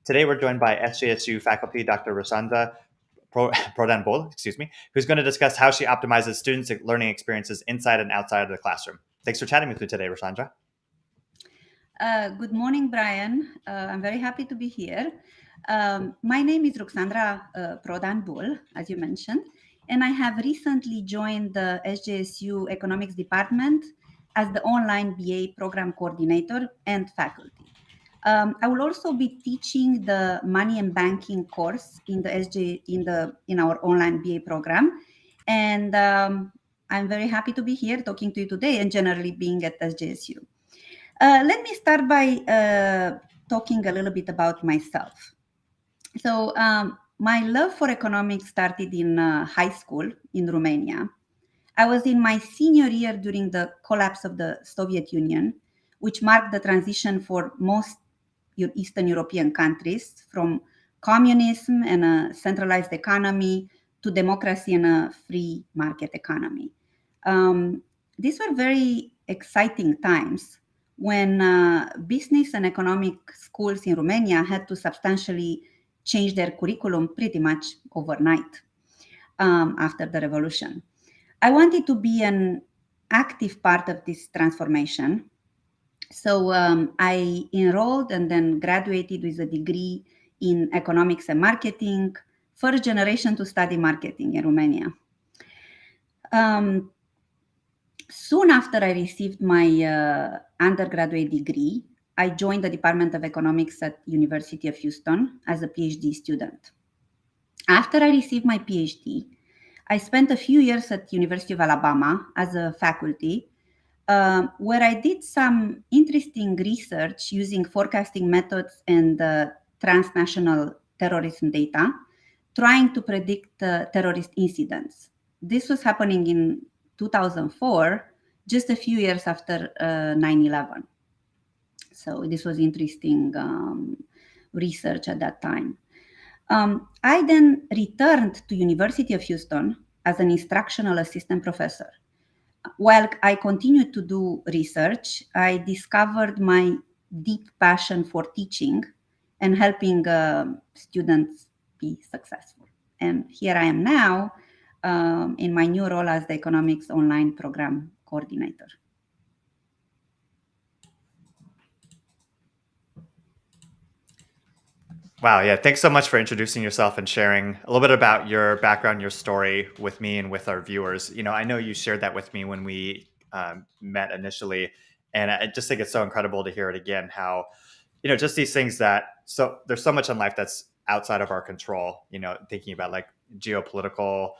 Today we're joined by SJSU faculty Dr. Ruxandra Prodan-Bol, who's going to discuss how she optimizes students' learning experiences inside and outside of the classroom. Thanks for chatting with me today, Ruxandra. Good morning, Brian. I'm very happy to be here. My name is Ruxandra Prodan-Bol, as you mentioned, and I have recently joined the SJSU Economics Department as the online BA program coordinator and faculty. I will also be teaching the money and banking course in our online BA program, and I'm very happy to be here talking to you today and generally being at SJSU. Let me start by talking a little bit about myself. So my love for economics started in high school in Romania. I was in my senior year during the collapse of the Soviet Union, which marked the transition for most Eastern European countries from communism and a centralized economy to democracy and a free market economy. These were very exciting times when business and economic schools in Romania had to substantially change their curriculum pretty much overnight after the revolution. I wanted to be an active part of this transformation. So I enrolled and then graduated with a degree in economics and marketing, first generation to study marketing in Romania. Soon after I received my undergraduate degree, I joined the Department of Economics at University of Houston as a PhD student. After I received my PhD, I spent a few years at University of Alabama as a faculty, where I did some interesting research using forecasting methods and transnational terrorism data, trying to predict terrorist incidents. This was happening in 2004, just a few years after 9/11. So this was interesting research at that time. I then returned to University of Houston as an instructional assistant professor. While I continued to do research, I discovered my deep passion for teaching and helping students be successful. And here I am now in my new role as the Economics Online Program Coordinator. Wow, yeah, thanks so much for introducing yourself and sharing a little bit about your background, your story with me and with our viewers. I know you shared that with me when we met initially, and I just think it's so incredible to hear it again, how, just these things so there's so much in life that's outside of our control, thinking about like geopolitical,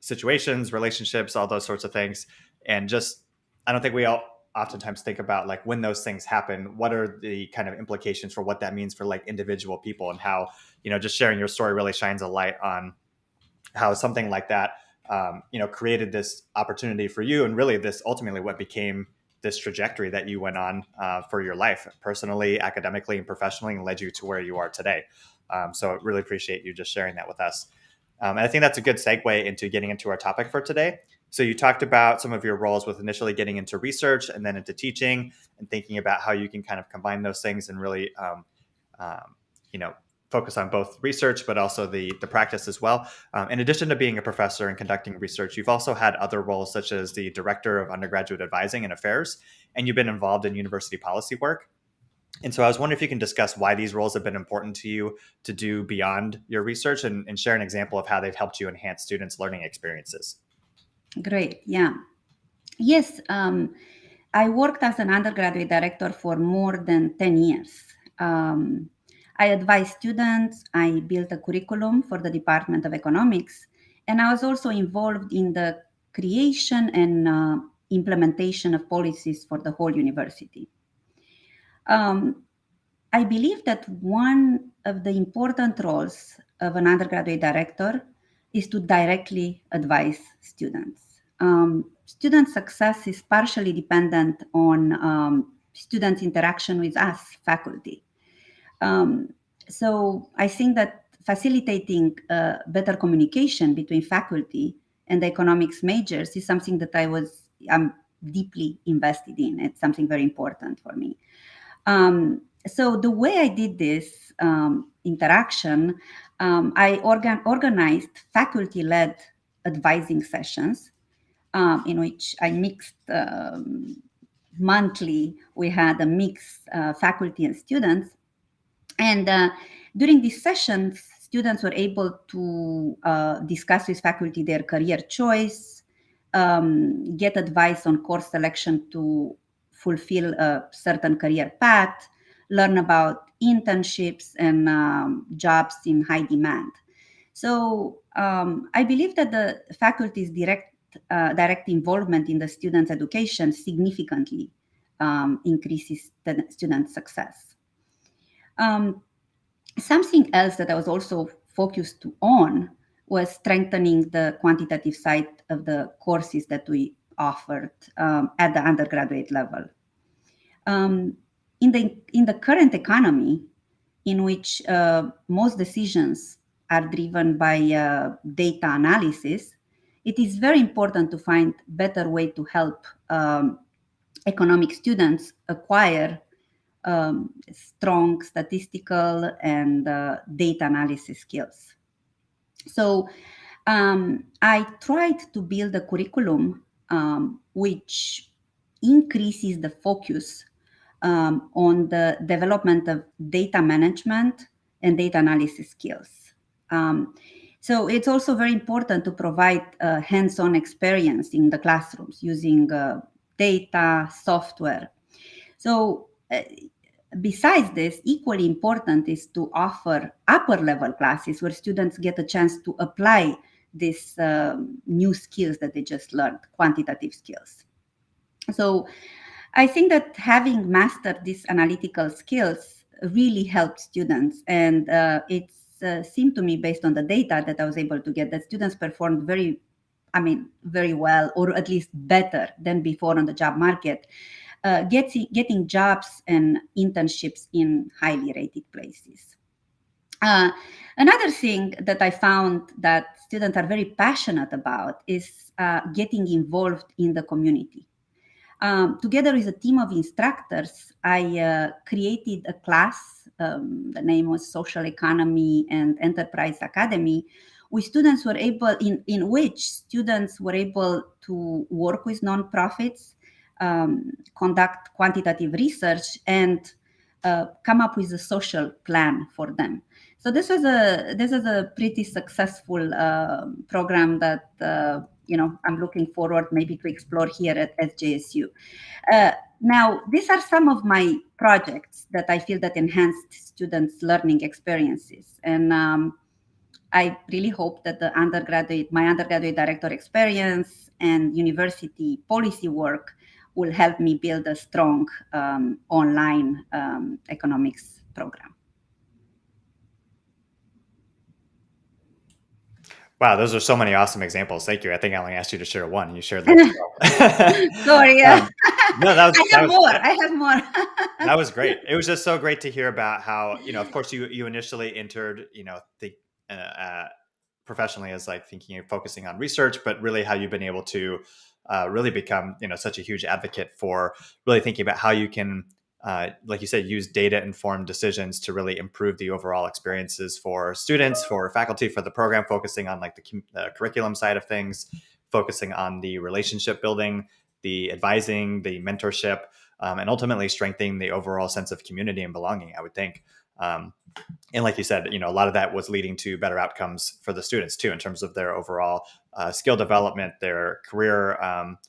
situations, relationships, all those sorts of things. And just, I don't think we all oftentimes think about like when those things happen, what are the kind of implications for what that means for like individual people, and how, just sharing your story really shines a light on how something like that, created this opportunity for you, and really this ultimately what became this trajectory that you went on for your life, personally, academically, and professionally, and led you to where you are today. So I really appreciate you just sharing that with us. And I think that's a good segue into getting into our topic for today. So you talked about some of your roles with initially getting into research and then into teaching, and thinking about how you can kind of combine those things and really, focus on both research, but also the practice as well. In addition to being a professor and conducting research, you've also had other roles such as the director of undergraduate advising and affairs, and you've been involved in university policy work. And so I was wondering if you can discuss why these roles have been important to you to do beyond your research, and share an example of how they've helped you enhance students' learning experiences. Great. Yeah. Yes. I worked as an undergraduate director for more than 10 years. I advised students, I built a curriculum for the Department of Economics, and I was also involved in the creation and implementation of policies for the whole university. I believe that one of the important roles of an undergraduate director is to directly advise students. Student success is partially dependent on students' interaction with us, faculty. So I think that facilitating better communication between faculty and the economics majors is something that I'm deeply invested in. It's something very important for me. So the way I did this interaction, I organized faculty-led advising sessions in which I mixed monthly. We had a mix faculty and students, and during these sessions, students were able to discuss with faculty their career choice, get advice on course selection to fulfill a certain career path, learn about internships and jobs in high demand. So I believe that the faculty's direct involvement in the students' education significantly increases the student success. Something else that I was also focused on was strengthening the quantitative side of the courses that we offered at the undergraduate level. Um, in the current economy, in which most decisions are driven by data analysis, it is very important to find better way to help economic students acquire strong statistical and data analysis skills. So I tried to build a curriculum which increases the focus on the development of data management and data analysis skills. So it's also very important to provide hands-on experience in the classrooms using data, software. So besides this, equally important is to offer upper level classes where students get a chance to apply these new skills that they just learned, quantitative skills. So I think that having mastered these analytical skills really helps students. And it's seemed to me, based on the data that I was able to get, that students performed very well, or at least better than before on the job market, getting jobs and internships in highly rated places. Uh, Another thing that I found that students are very passionate about is getting involved in the community. Together with a team of instructors, I created a class. The name was Social Economy and Enterprise Academy, in which students were able to work with nonprofits, conduct quantitative research, and come up with a social plan for them. So this is a pretty successful program that I'm looking forward maybe to explore here at SJSU. Now, these are some of my projects that I feel that enhanced students' learning experiences, and I really hope that my undergraduate director experience and university policy work will help me build a strong online economics program. Wow, those are so many awesome examples. Thank you. I think I only asked you to share one, and you shared like 12. Sorry, No, that was I have more. I have more. that was great. It was just so great to hear about how, of course, you initially entered, professionally as like thinking of focusing on research, but really how you've been able to really become, such a huge advocate for really thinking about how you can, like you said, use data informed decisions to really improve the overall experiences for students, for faculty, for the program, focusing on like the curriculum side of things, focusing on the relationship building, the advising, the mentorship, and ultimately strengthening the overall sense of community and belonging, I would think. And like you said, a lot of that was leading to better outcomes for the students too, in terms of their overall skill development, their career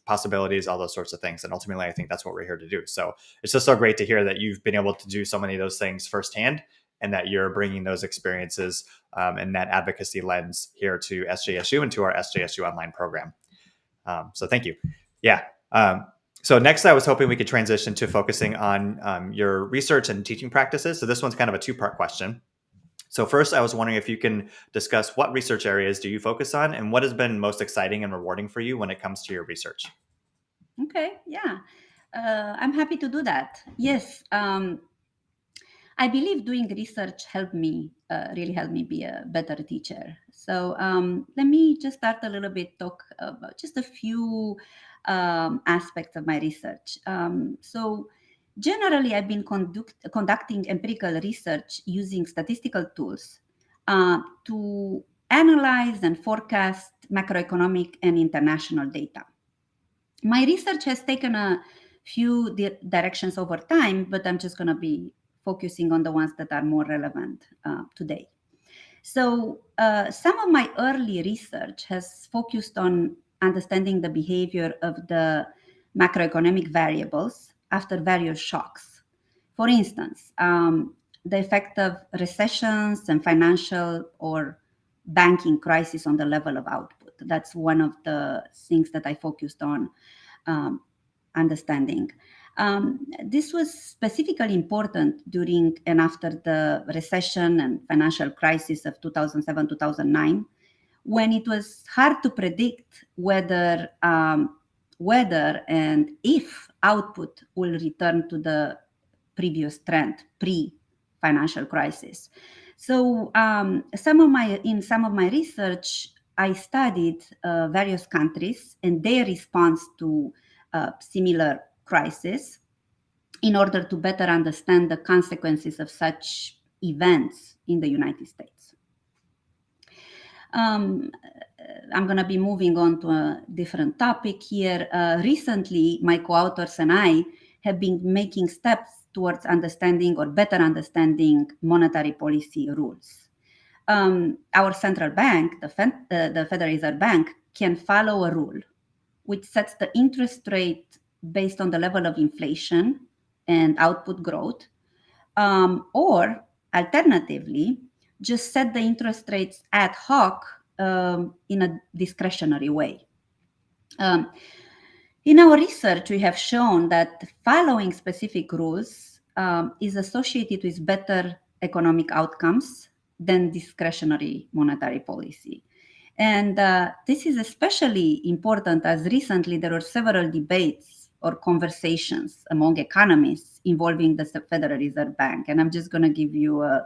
possibilities, all those sorts of things. And ultimately, I think that's what we're here to do. So it's just so great to hear that you've been able to do so many of those things firsthand, and that you're bringing those experiences and that advocacy lens here to SJSU and to our SJSU online program. So thank you. Yeah. So next, I was hoping we could transition to focusing on your research and teaching practices. So this one's kind of a two-part question. So first, I was wondering if you can discuss what research areas do you focus on, and what has been most exciting and rewarding for you when it comes to your research? Okay, yeah. I'm happy to do that. Yes. I believe doing research really helped me be a better teacher. So let me just start a little bit, talk about just a few aspects of my research. So Generally, I've been conducting empirical research using statistical tools to analyze and forecast macroeconomic and international data. My research has taken a few directions over time, but I'm just going to be focusing on the ones that are more relevant today. So some of my early research has focused on understanding the behavior of the macroeconomic variables after various shocks. For instance, the effect of recessions and financial or banking crisis on the level of output. That's one of the things that I focused on understanding. This was specifically important during and after the recession and financial crisis of 2007-2009, when it was hard to predict whether and if output will return to the previous trend pre-financial crisis. So some of my research, I studied various countries and their response to similar crisis in order to better understand the consequences of such events in the United States. I'm going to be moving on to a different topic here. Recently, my co-authors and I have been making steps towards understanding or better understanding monetary policy rules. Our central bank, the Federal Reserve Bank, can follow a rule which sets the interest rate based on the level of inflation and output growth, or alternatively, just set the interest rates ad hoc in a discretionary way. In our research, we have shown that following specific rules is associated with better economic outcomes than discretionary monetary policy. And this is especially important as recently there were several debates or conversations among economists involving the Federal Reserve Bank. And I'm just going to give you a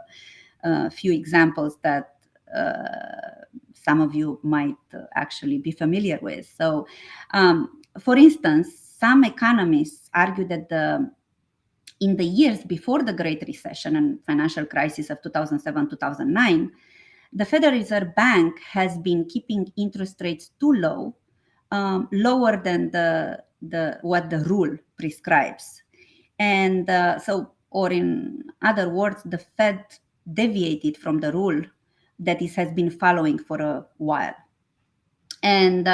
few examples that some of you might actually be familiar with. So, for instance, some economists argue that in the years before the Great Recession and financial crisis of 2007-2009, the Federal Reserve Bank has been keeping interest rates too low, lower than what the rule prescribes. And or in other words, the Fed deviated from the rule that it has been following for a while. And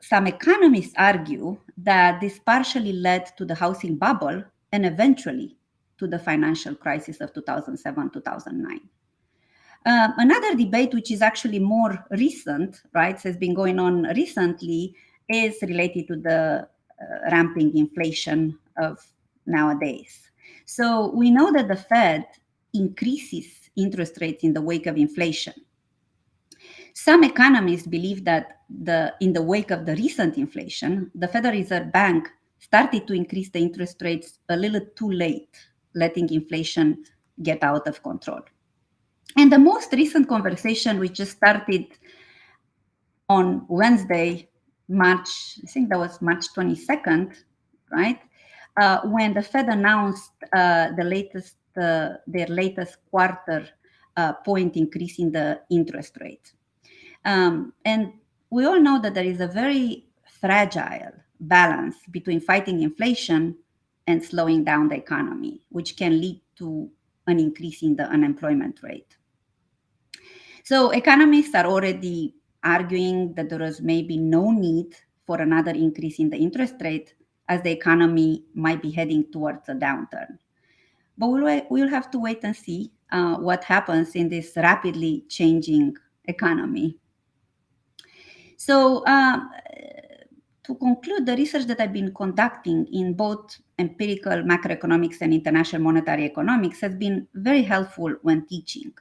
some economists argue that this partially led to the housing bubble and eventually to the financial crisis of 2007-2009. Another debate, which is actually more recent, right, has been going on recently, is related to the ramping inflation of nowadays. So we know that the Fed increases interest rates in the wake of inflation. Some economists believe that in the wake of the recent inflation, the Federal Reserve Bank started to increase the interest rates a little too late, letting inflation get out of control. And the most recent conversation, which just started on Wednesday, I think that was March 22nd, right? When the Fed announced their latest quarter point increase in the interest rate. And we all know that there is a very fragile balance between fighting inflation and slowing down the economy, which can lead to an increase in the unemployment rate. So economists are already arguing that there is maybe no need for another increase in the interest rate, as the economy might be heading towards a downturn. But we'll have to wait and see what happens in this rapidly changing economy. So to conclude, the research that I've been conducting in both empirical macroeconomics and international monetary economics has been very helpful when teaching.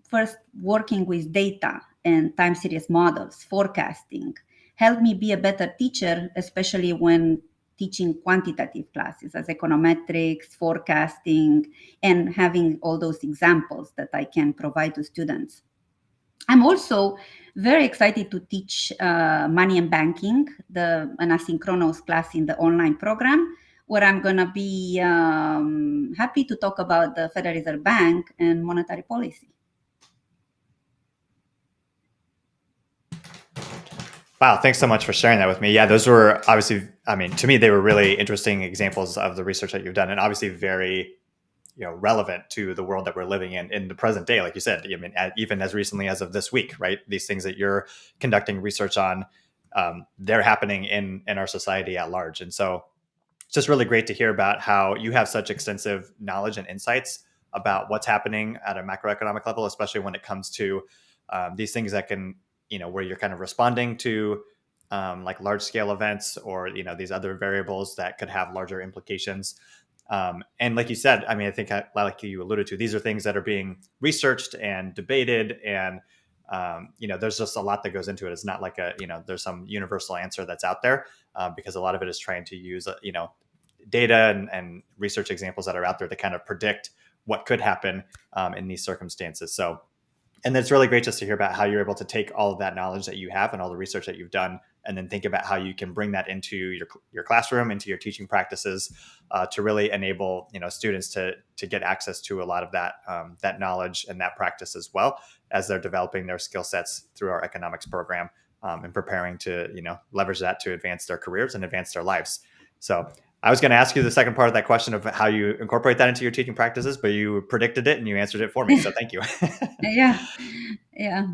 First, working with data and time series models, forecasting, helped me be a better teacher, especially when teaching quantitative classes as econometrics, forecasting, and having all those examples that I can provide to students. I'm also very excited to teach money and banking, an asynchronous class in the online program, where I'm going to be happy to talk about the Federal Reserve Bank and monetary policy. Wow, thanks so much for sharing that with me. Yeah, those were obviously, I mean, to me, they were really interesting examples of the research that you've done, and obviously very, relevant to the world that we're living in the present day. Like you said, I mean, even as recently as of this week, right? These things that you're conducting research on, they're happening in our society at large, and so it's just really great to hear about how you have such extensive knowledge and insights about what's happening at a macroeconomic level, especially when it comes to these things that can, where you're kind of responding to like large scale events or, these other variables that could have larger implications. And like you said, I mean, I think like you alluded to, these are things that are being researched and debated, and there's just a lot that goes into it. It's not like there's some universal answer that's out there, because a lot of it is trying to use data and research examples that are out there to kind of predict what could happen in these circumstances. So, and it's really great just to hear about how you're able to take all of that knowledge that you have and all the research that you've done, and then think about how you can bring that into your classroom, into your teaching practices, to really enable students to get access to a lot of that knowledge and that practice as well as they're developing their skill sets through our economics program, and preparing to leverage that to advance their careers and advance their lives. So I was going to ask you the second part of that question of how you incorporate that into your teaching practices, but you predicted it and you answered it for me. So thank you. Yeah. Yeah.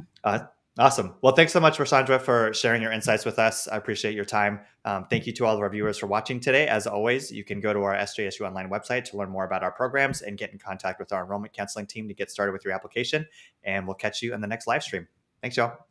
Awesome. Well, thanks so much, Ruxandra, for sharing your insights with us. I appreciate your time. Thank you to all of our viewers for watching today. As always, you can go to our SJSU Online website to learn more about our programs and get in contact with our enrollment counseling team to get started with your application. And we'll catch you in the next live stream. Thanks, y'all.